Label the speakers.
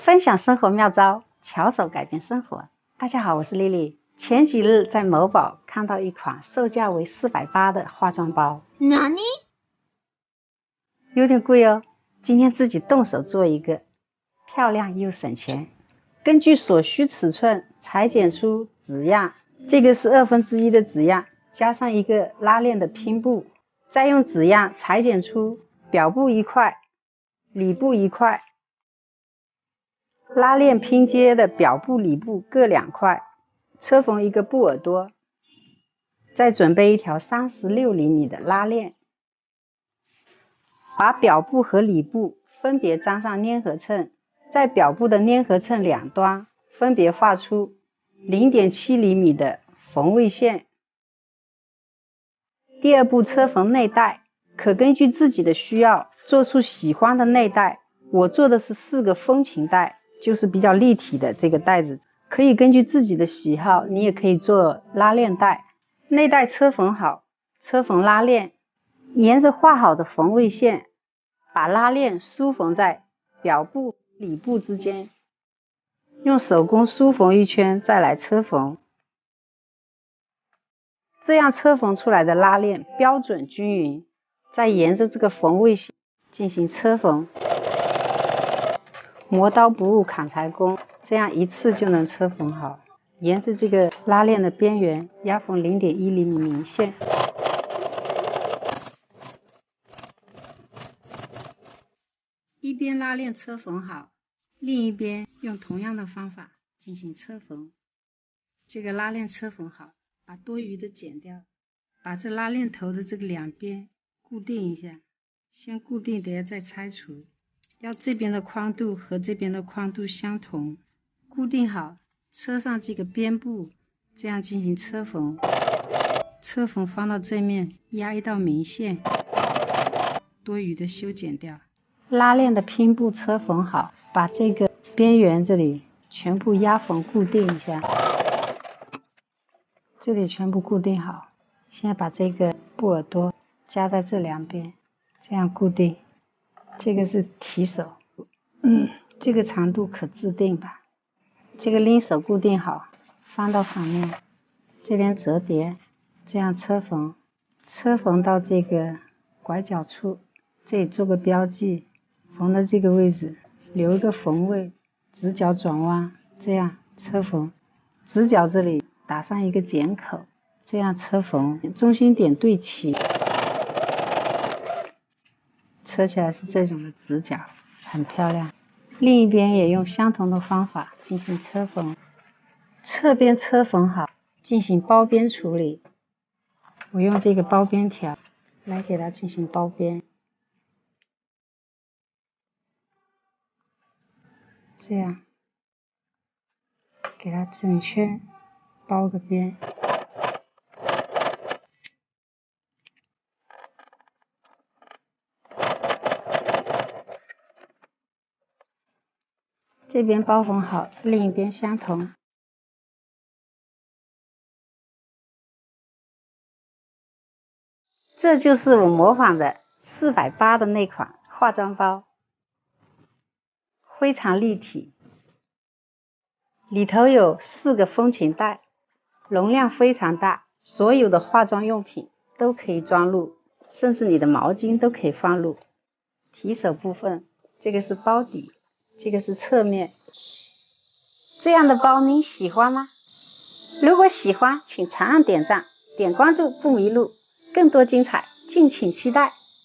Speaker 1: 分享生活妙招，巧手改变生活。大家好，我是丽丽。前几日在某宝看到一款售价为480的化妆包，
Speaker 2: 哪里？
Speaker 1: 有点贵哦。今天自己动手做一个，漂亮又省钱。根据所需尺寸裁剪出纸样，这个是1/2的纸样，加上一个拉链的拼布，再用纸样裁剪出表布一块，里部一块，拉链拼接的表布里部各2块，车缝一个布耳朵，再准备一条36厘米的拉链，把表布和里部分别装上粘合秤，在表布的粘合秤两端分别画出 0.7厘米的缝位线。第二步，车缝内袋，可根据自己的需要做出喜欢的内袋。我做的是4个风琴袋，就是比较立体的这个袋子，可以根据自己的喜好，你也可以做拉链袋。内袋车缝好，车缝拉链，沿着画好的缝位线，把拉链梳缝在表布里部之间，用手工梳缝一圈，再来车缝。这样车缝出来的拉链标准均匀，再沿着这个缝位线进行车缝。磨刀不误砍柴工，这样一次就能车缝好。沿着这个拉链的边缘压缝 0.1厘米明线。一边拉链车缝好，另一边用同样的方法进行车缝。这个拉链车缝好，把多余的剪掉，把这拉链头的这个两边固定一下，先固定，等下再拆除。要这边的宽度和这边的宽度相同，固定好，车上这个边部，这样进行车缝。车缝放到这面，压一道明线，多余的修剪掉。拉链的拼布车缝好，把这个边缘这里全部压缝固定一下，这里全部固定好。现在把这个布耳朵夹在这两边，这样固定。这个是提手，这个长度可自定吧。这个拎手固定好，放到反面，这边折叠，这样车缝，车缝到这个拐角处，这里做个标记，缝到这个位置，留一个缝位，直角转弯，这样车缝。直角这里打上一个剪口，这样车缝，中心点对齐。车起来是这种的直角，很漂亮。另一边也用相同的方法进行车缝，侧边车缝好，进行包边处理。我用这个包边条来给它进行包边，这样给它整圈包个边。这边包缝好，另一边相同。这就是我模仿的480的那款化妆包，非常立体，里头有4个风琴袋，容量非常大，所有的化妆用品都可以装入，甚至你的毛巾都可以放入。提手部分，这个是包底，这个是侧面。这样的包您喜欢吗？如果喜欢，请长按点赞，点关注不迷路，更多精彩敬请期待。